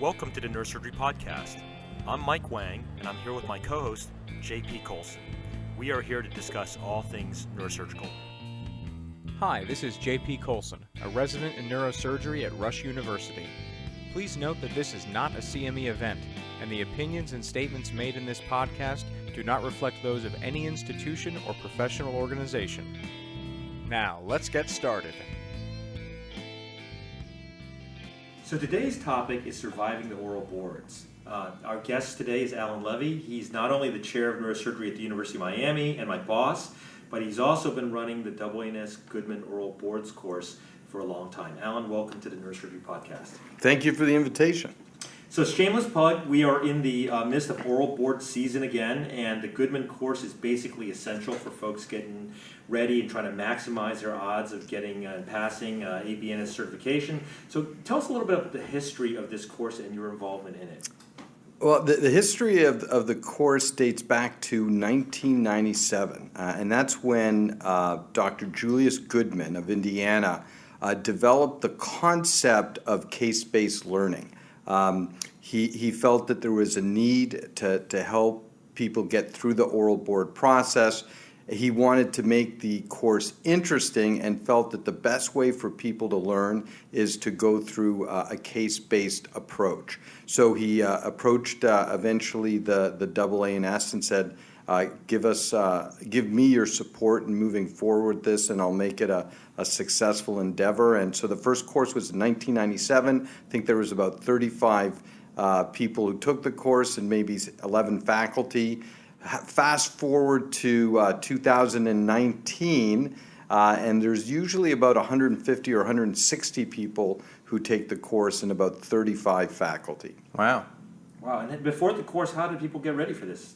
Welcome to the Neurosurgery Podcast. I'm Mike Wang, and I'm here with my co-host, J.P. Kolcun. We are here to discuss all things neurosurgical. Hi, this is J.P. Kolcun, a resident in neurosurgery at Rush University. Please note that this is not a CME event, and the opinions and statements made in this podcast do not reflect those of any institution or professional organization. Now, let's get started. So today's topic is surviving the oral boards. Our guest today is Allan Levi. He's not only the chair of neurosurgery at the University of Miami and my boss, but he's also been running the AANS Goodman Oral Boards course for a long time. Allan, welcome to the Neurosurgery Podcast. Thank you for the invitation. So shameless plug, we are in the midst of oral board season again, and the Goodman course is basically essential for folks getting ready and trying to maximize their odds of getting and passing AANS certification. So tell us a little bit about the history of this course and your involvement in it. Well, the history of the course dates back to 1997, and that's when Dr. Julius Goodman of Indiana developed the concept of case-based learning. He felt that there was a need to help people get through the oral board process. He wanted to make the course interesting and felt that the best way for people to learn is to go through a case-based approach. So he approached eventually the AANS and said, give me your support in moving forward with this, and I'll make it a successful endeavor. And so the first course was in 1997. I think there was about 35 people who took the course and maybe 11 faculty. Fast forward to 2019, and there's usually about 150 or 160 people who take the course and about 35 faculty. Wow. Wow, and then before the course, how did people get ready for this?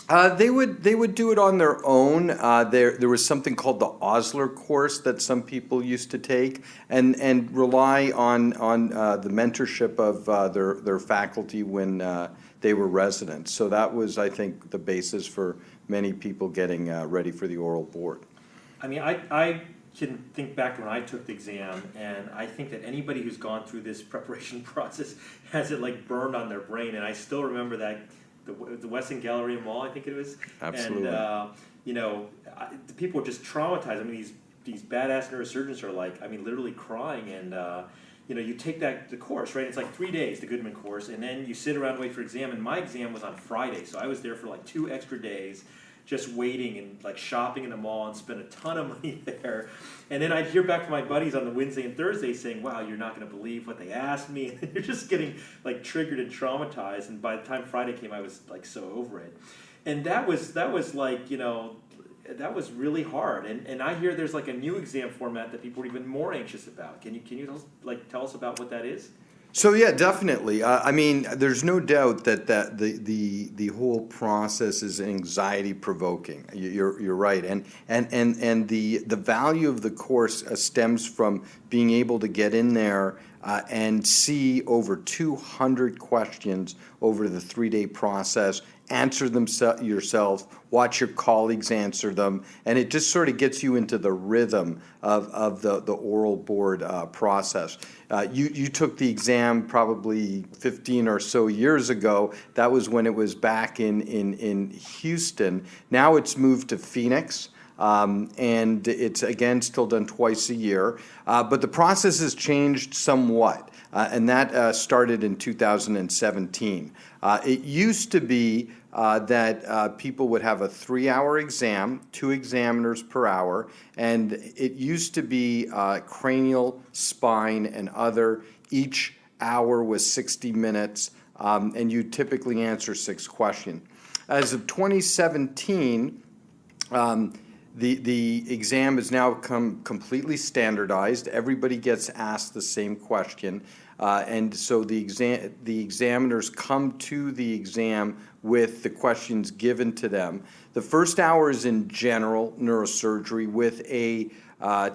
They would do it on their own. There was something called the Osler course that some people used to take, and rely on the mentorship of their faculty when they were residents. So that was, I think, the basis for many people getting ready for the oral board. I mean, I can think back to when I took the exam, and I think that anybody who's gone through this preparation process has it like burned on their brain, and I still remember that. The Weston Galleria Mall, I think it was. Absolutely. And, the people were just traumatized. I mean, these badass neurosurgeons are like, literally crying. And, you take the course, right? It's like 3 days, the Goodman course. And then you sit around and wait for exam. And my exam was on Friday. So I was there for like 2 extra days just waiting and like shopping in the mall and spent a ton of money there. And then I'd hear back from my buddies on the Wednesday and Thursday saying, wow, you're not going to believe what they asked me. And you're just getting like triggered and traumatized. And by the time Friday came, I was like so over it. And that was like, that was really hard. And I hear there's like a new exam format that people are even more anxious about. Can you tell us about what that is? So yeah, definitely. There's no doubt that the whole process is anxiety provoking. You're right, and the value of the course stems from being able to get in there and see over 200 questions over the 3-day process. Answer them yourself, watch your colleagues answer them, and it just sort of gets you into the rhythm of the oral board process. You took the exam probably 15 or so years ago. That was when it was back in Houston. Now it's moved to Phoenix. And it's, again, still done twice a year. But the process has changed somewhat, and that started in 2017. It used to be that people would have a 3-hour exam, 2 examiners per hour, and it used to be cranial, spine, and other. Each hour was 60 minutes, and you typically answer 6 questions. As of 2017, the exam has now become completely standardized. Everybody gets asked the same question, and so the examiners come to the exam with the questions given to them. The first hour is in general neurosurgery with a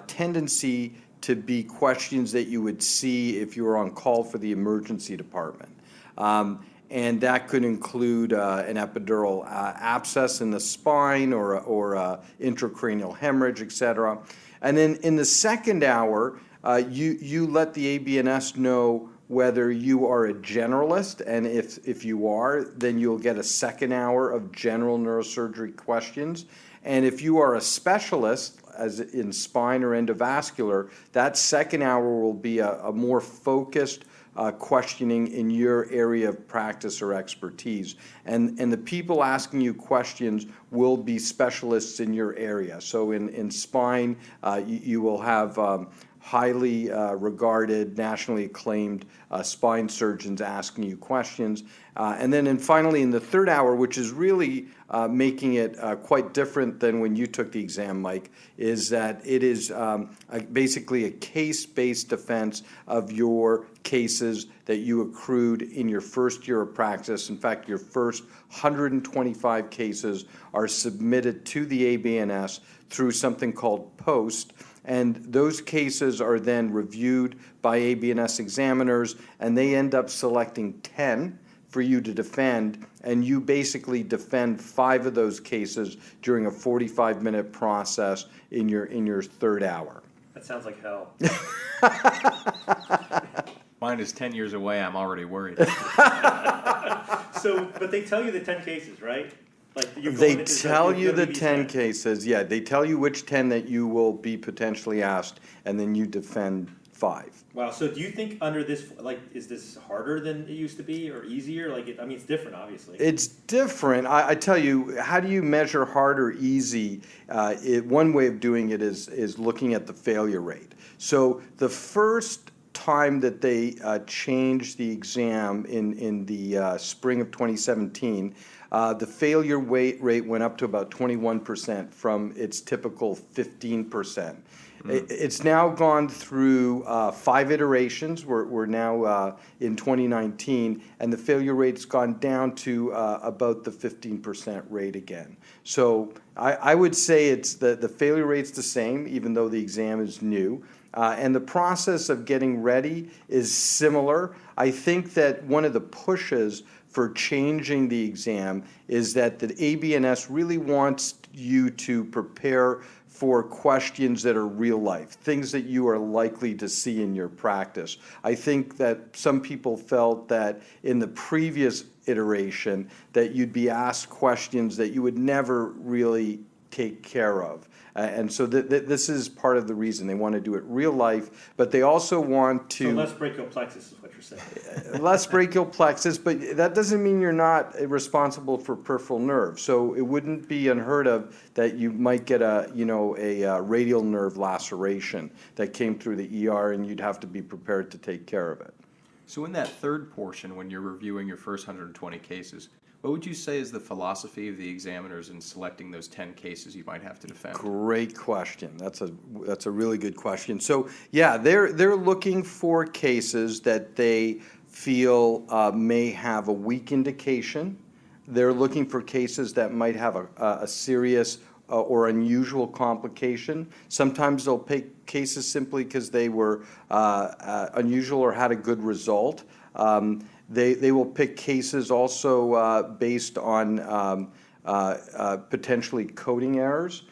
tendency to be questions that you would see if you were on call for the emergency department. And that could include an epidural abscess in the spine or intracranial hemorrhage, et cetera. And then in the second hour, you let the AANS know whether you are a generalist, and if you are, then you'll get a second hour of general neurosurgery questions. And if you are a specialist, as in spine or endovascular, that second hour will be a more focused questioning in your area of practice or expertise. And the people asking you questions will be specialists in your area. So in spine, you will have highly regarded, nationally acclaimed spine surgeons asking you questions. And then finally in the third hour, which is really making it quite different than when you took the exam, Mike, is that it is basically a case-based defense of your cases that you accrued in your first year of practice. In fact, your first 125 cases are submitted to the AANS through something called POST, and those cases are then reviewed by AANS examiners, and they end up selecting 10 for you to defend, and you basically defend 5 of those cases during a 45-minute process in your third hour. That sounds like hell. Mine is 10 years away. I'm already worried. So, but they tell you the 10 cases, right? Like they tell you the 10 cases. Yeah, they tell you which 10 that you will be potentially asked, and then you defend 5. Wow. So do you think under this, like, is this harder than it used to be or easier? Like, I mean, it's different, obviously. It's different. I tell you, how do you measure hard or easy? One way of doing it is looking at the failure rate. So the first time that they changed the exam in the spring of 2017, the failure rate went up to about 21% from its typical 15%. It's now gone through 5 iterations. We're now in 2019, and the failure rate's gone down to about the 15% rate again. So I would say it's the failure rate's the same, even though the exam is new. And the process of getting ready is similar. I think that one of the pushes for changing the exam is that the AANS really wants you to prepare for questions that are real life, things that you are likely to see in your practice. I think that some people felt that in the previous iteration that you'd be asked questions that you would never really take care of. And so this is part of the reason they want to do it real life, but they also want to... So less brachial plexus is what you're saying. Less brachial plexus, but that doesn't mean you're not responsible for peripheral nerve. So it wouldn't be unheard of that you might get a radial nerve laceration that came through the ER, and you'd have to be prepared to take care of it. So in that third portion, when you're reviewing your first 120 cases, what would you say is the philosophy of the examiners in selecting those 10 cases you might have to defend? Great question. That's a really good question. So yeah, they're looking for cases that they feel may have a weak indication. They're looking for cases that might have a serious or unusual complication. Sometimes they'll pick cases simply because they were unusual or had a good result. They will pick cases also based on potentially coding errors.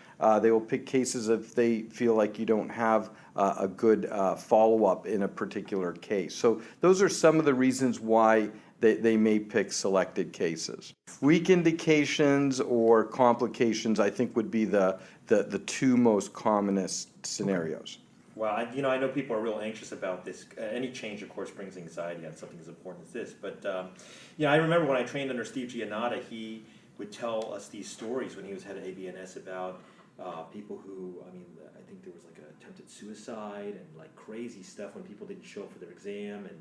They will pick cases if they feel like you don't have a good follow-up in a particular case. So those are some of the reasons why they may pick selected cases. Weak indications or complications, I think, would be the 2 most commonest scenarios. Well, I know people are real anxious about this. Any change, of course, brings anxiety on something as important as this. But, I remember when I trained under Steve Giannotta, he would tell us these stories when he was head of AANS about people who, I think there was like an attempted suicide and like crazy stuff when people didn't show up for their exam. And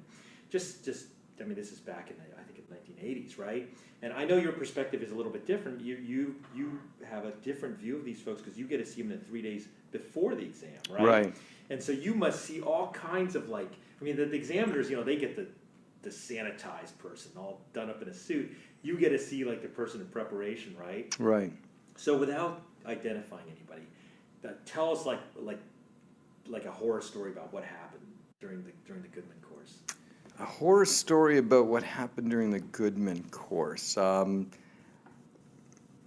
just this is back in, I think, in the 1980s, right? And I know your perspective is a little bit different. You have a different view of these folks because you get to see them in 3 days before the exam, right? Right. And so you must see all kinds of the examiners, they get the sanitized person all done up in a suit. You get to see like the person in preparation, right? Right. So without identifying anybody, tell us like a horror story about what happened during the Goodman course. A horror story about what happened during the Goodman course.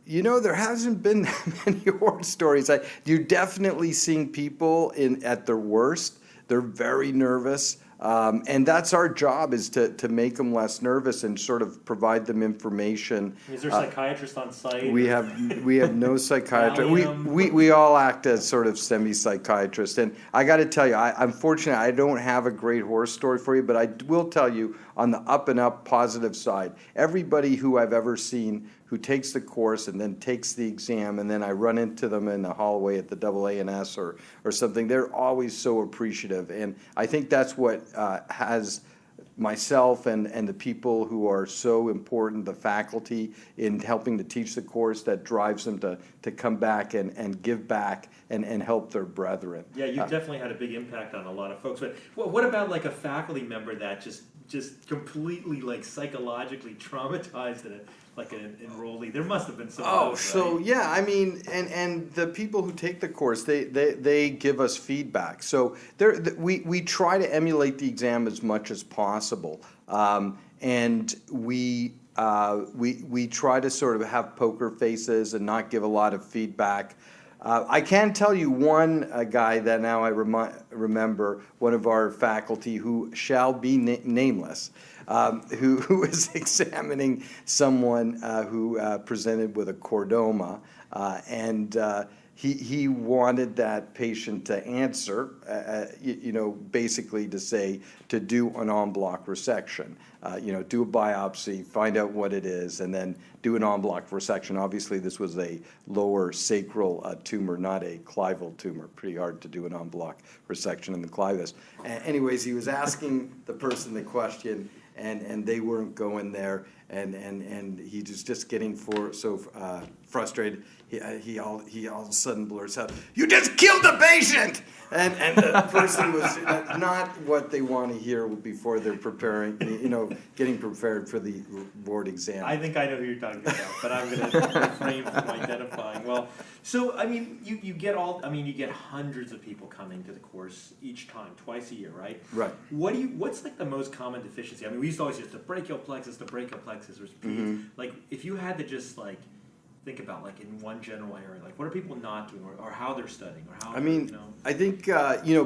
There hasn't been that many horror stories. You're definitely seeing people at their worst. They're very nervous. And that's our job, is to make them less nervous and sort of provide them information. Is there a psychiatrist on site? We have no psychiatrist. We all act as sort of semi-psychiatrists. And I got to tell you, I'm fortunate. I don't have a great horror story for you, but I will tell you on the up and up positive side, everybody who I've ever seen who takes the course and then takes the exam, and then I run into them in the hallway at the AANS or something, they're always so appreciative. And I think that's what has myself and the people who are so important, the faculty, in helping to teach the course, that drives them to come back and give back and help their brethren. Yeah, you've definitely had a big impact on a lot of folks. But what about like a faculty member that just completely like psychologically traumatized like an enrollee? There must have been some. So right? yeah, I mean, and the people who take the course, they give us feedback. So we try to emulate the exam as much as possible, and we try to sort of have poker faces and not give a lot of feedback. I can tell you one guy that now I remember, one of our faculty who shall be nameless, who was examining someone who presented with a chordoma, and he wanted that patient to answer, basically to say, to do an en bloc resection, do a biopsy, find out what it is, and then do an en bloc resection. Obviously, this was a lower sacral tumor, not a clival tumor. Pretty hard to do an en bloc resection in the clivus. Anyways, he was asking the person the question, and they weren't going there, and he was just getting so frustrated. He all of a sudden blurts out, "You just killed the patient!" And the person was not what they want to hear before they're preparing, getting prepared for the board exam. I think I know who you're talking about, but I'm going to refrain from identifying. Well, so I mean, you get hundreds of people coming to the course each time, twice a year, right? Right. What's like the most common deficiency? I mean, we used to always just the brachial plexus, or like if you had to just like think about like in one general area, like what are people not doing, or how they're studying, or how? I think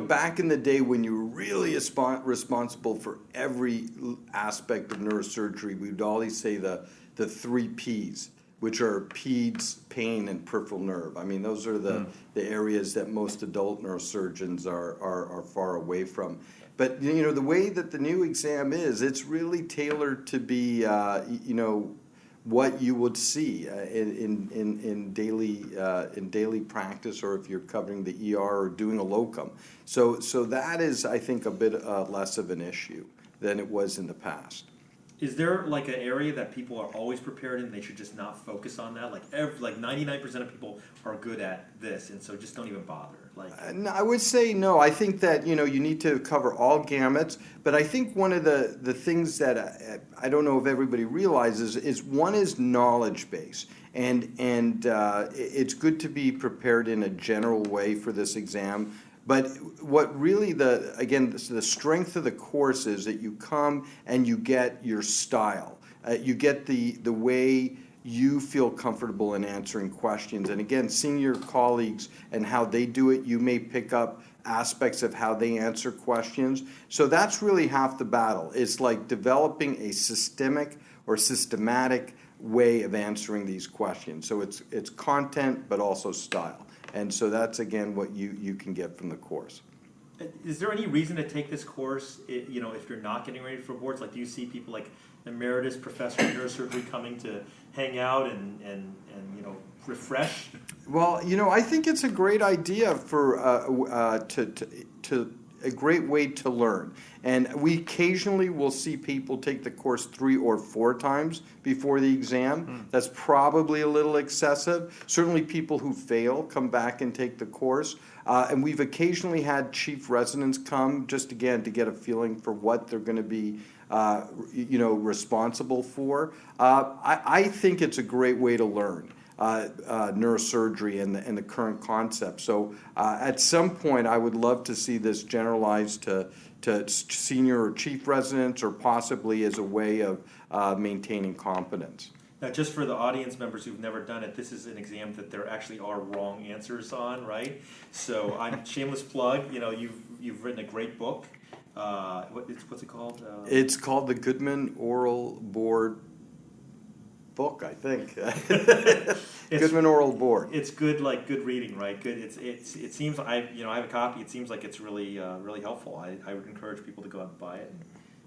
back in the day when you were really responsible for every aspect of neurosurgery, we would always say the 3 Ps, which are peds, pain, and peripheral nerve. I mean, those are the areas that most adult neurosurgeons are far away from. But the way that the new exam is, it's really tailored to be what you would see in daily practice, or if you're covering the ER or doing a locum. So that is, I think, a bit less of an issue than it was in the past. Is there like an area that people are always prepared in? They should just not focus on that. Like 99% of people are good at this, and so just don't even bother. No, I would say no. I think that you need to cover all gamuts. But I think one of the things that I don't know if everybody realizes is one is knowledge base, and it's good to be prepared in a general way for this exam. But what really the strength of the course is that you come and you get your style. You get the way you feel comfortable in answering questions. And again, senior colleagues and how they do it, you may pick up aspects of how they answer questions. So that's really half the battle. It's like developing a systematic way of answering these questions. So it's content, but also style. And so that's, again, what you can get from the course. Is there any reason to take this course, if you're not getting ready for boards? Like, do you see people like emeritus professor of neurosurgery coming to hang out and refresh? Well, I think it's a great idea for a great way to learn. And we occasionally will see people take the course 3 or 4 times before the exam. That's probably a little excessive. Certainly people who fail come back and take the course. And we've occasionally had chief residents come just, again, to get a feeling for what they're going to be responsible for. I think it's a great way to learn neurosurgery and the current concept. So at some point, I would love to see this generalized to senior or chief residents, or possibly as a way of maintaining competence. Now, just for the audience members who've never done it, this is an exam that there actually are wrong answers on, right? So, I'm shameless plug. You've written a great book. what's it called? It's called the Goodman Oral Board book, I think. Goodman Oral Board. It's good, like good reading, right? Good. It seems I have a copy. It seems like it's really really helpful. I would encourage people to go out and buy it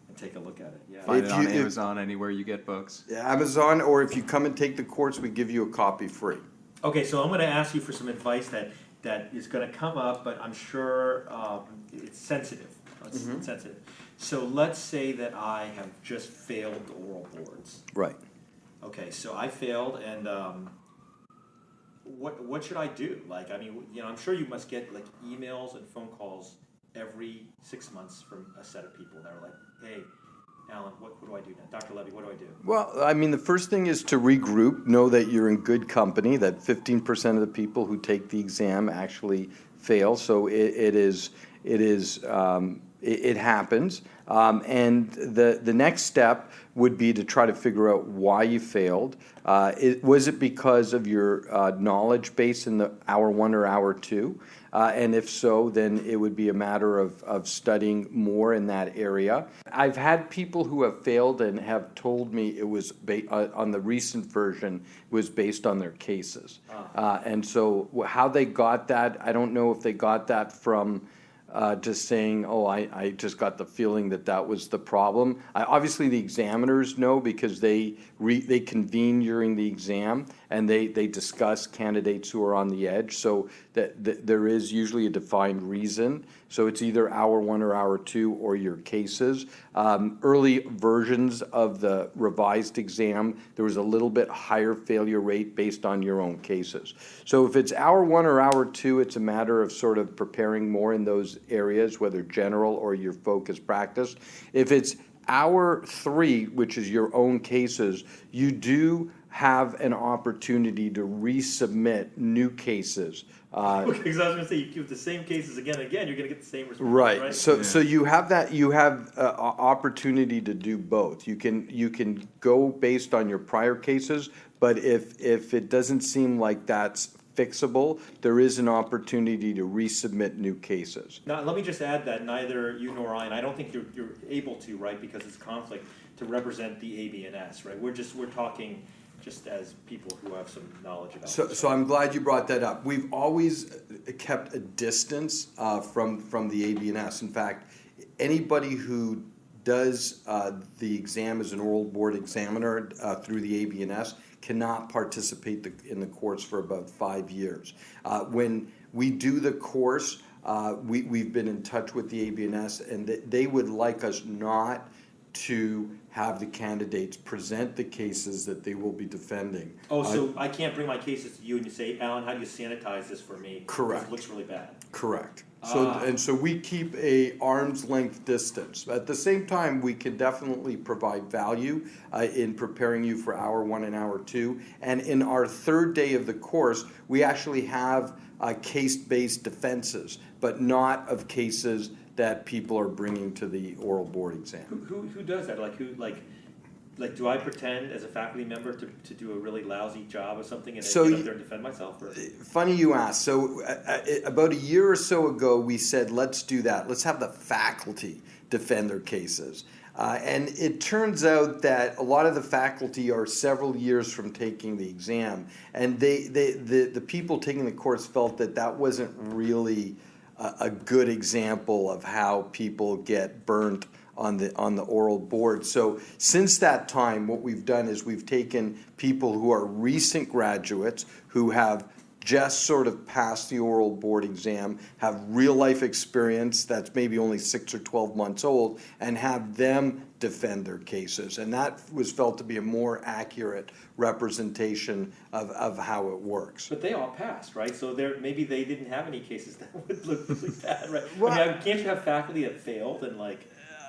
and take a look at it. Yeah. Find it on Amazon, anywhere you get books. Amazon, or if you come and take the course, we give you a copy free. Okay, so I'm going to ask you for some advice that is going to come up, but I'm sure it's sensitive. It's sensitive. So let's say that I have just failed the oral boards. Right. Okay, so I failed, and what should I do? Like, I mean, I'm sure you must get like emails and phone calls every 6 months from a set of people that are like, hey, Allan, what do I do now? Dr. Levi, what do I do? Well, I mean, the first thing is to regroup, know that you're in good company, that 15% of the people who take the exam actually fail, so it happens. And the next step would be to try to figure out why you failed. Was it because of your knowledge base in the hour 1 or hour 2? And if so, then it would be a matter of studying more in that area. I've had people who have failed and have told me it was on the recent version was based on their cases. And so how they got that, I don't know if they got that from just saying, oh, I just got the feeling that was the problem. Obviously, the examiners know because they convene during the exam and they discuss candidates who are on the edge. So that there is usually a defined reason. So it's either hour 1 or hour 2 or your cases. Early versions of the revised exam, there was a little bit higher failure rate based on your own cases. So if it's hour 1 or hour 2, it's a matter of sort of preparing more in those areas, whether general or your focused practice. If it's hour 3, which is your own cases, you do have an opportunity to resubmit new cases. Okay, because I was going to say, you give the same cases again and again, you're going to get the same response, right? So you have that. You have opportunity to do both. You can go based on your prior cases, but if it doesn't seem like that's fixable, there is an opportunity to resubmit new cases. Now, let me just add that neither you nor I, and I don't think you're able to, right, because it's conflict, to represent the AANS, right? We're talking just as people who have some knowledge about it. So I'm glad you brought that up. We've always kept a distance from the AANS. In fact, anybody who does the exam as an oral board examiner through the AANS cannot participate in the course for about 5 years. When we do the course, we've been in touch with the AANS, and they would like us not to have the candidates present the cases that they will be defending. Oh, so I can't bring my cases to you and you say, Allan, how do you sanitize this for me? Correct. It looks really bad. Correct. So we keep a arm's length distance. At the same time, we can definitely provide value in preparing you for hour 1 and hour 2. And in our third day of the course, we actually have case-based defenses, but not of cases that people are bringing to the oral board exam. Who does that? Like, do I pretend as a faculty member to do a really lousy job of something and then get up there and defend myself? Or? Funny you ask. So about a year or so ago, we said, let's do that. Let's have the faculty defend their cases. And it turns out that a lot of the faculty are several years from taking the exam, and the people taking the course felt that wasn't really a good example of how people get burnt on the oral board. So since that time, what we've done is we've taken people who are recent graduates who have just sort of passed the oral board exam, have real life experience that's maybe only 6 or 12 months old, and have them defend their cases. And that was felt to be a more accurate representation of how it works. But they all passed, right? So maybe they didn't have any cases that would look really bad, right? Well, I mean, can't you have faculty that failed and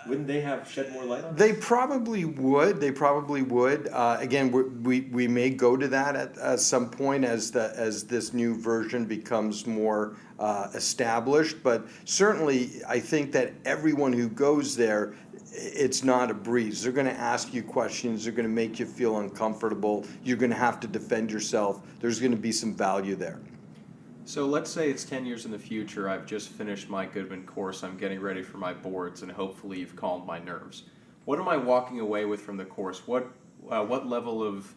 wouldn't they have shed more light on They probably would. Again, we may go to that at some point as this new version becomes more established. But certainly, I think that everyone who goes there, it's not a breeze. They're going to ask you questions. They're going to make you feel uncomfortable. You're going to have to defend yourself. There's going to be some value there. So let's say it's 10 years in the future, I've just finished my Goodman course, I'm getting ready for my boards, and hopefully you've calmed my nerves. What am I walking away with from the course? What level of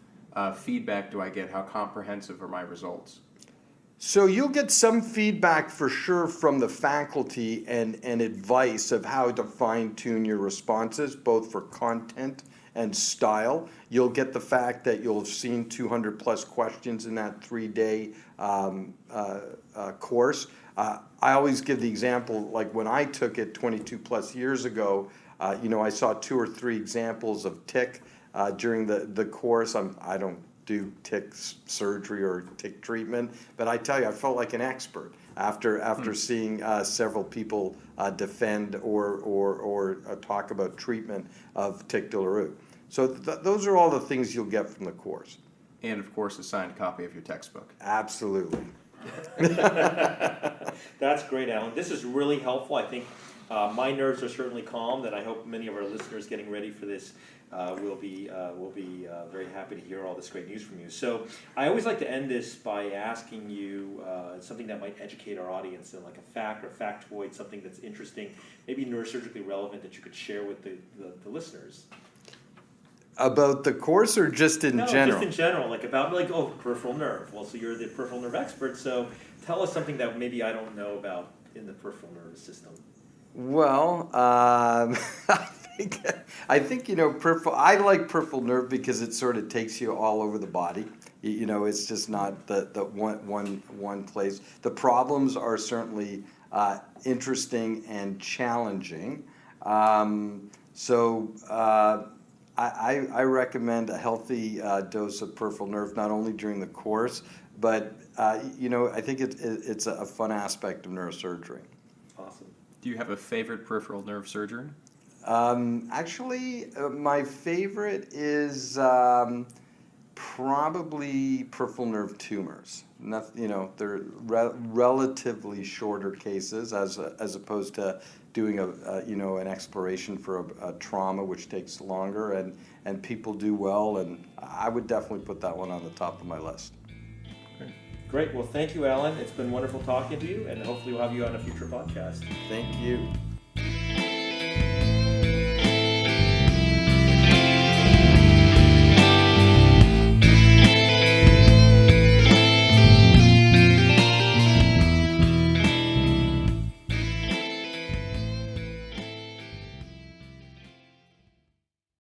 feedback do I get? How comprehensive are my results? So you'll get some feedback for sure from the faculty and advice of how to fine-tune your responses, both for content and style. You'll get the fact that you'll have seen 200 plus questions in that 3-day course. I always give the example, like when I took it 22 plus years ago, I saw 2 or 3 examples of tick during the course. I don't do tick surgery or tick treatment, but I tell you, I felt like an expert after seeing several people defend or talk about treatment of tic douloureux. So those are all the things you'll get from the course. And of course, a signed copy of your textbook. Absolutely. That's great, Allan. This is really helpful. I think my nerves are certainly calmed, and I hope many of our listeners getting ready for this will be very happy to hear all this great news from you. So I always like to end this by asking you something that might educate our audience, in like a fact or factoid, something that's interesting, maybe neurosurgically relevant that you could share with the listeners. About the course or just in general? Just in general, peripheral nerve. Well, so you're the peripheral nerve expert, so tell us something that maybe I don't know about in the peripheral nervous system. Well, I think peripheral. I like peripheral nerve because it sort of takes you all over the body. It's just not the one place. The problems are certainly interesting and challenging. I recommend a healthy dose of peripheral nerve, not only during the course, but I think it's a fun aspect of neurosurgery. Awesome. Do you have a favorite peripheral nerve surgery? Actually, my favorite is probably peripheral nerve tumors. They're relatively shorter cases as opposed to doing an exploration for a trauma, which takes longer, and people do well, and I would definitely put that one on the top of my list. Great. Well, thank you, Allan. It's been wonderful talking to you, and hopefully we'll have you on a future podcast. Thank you.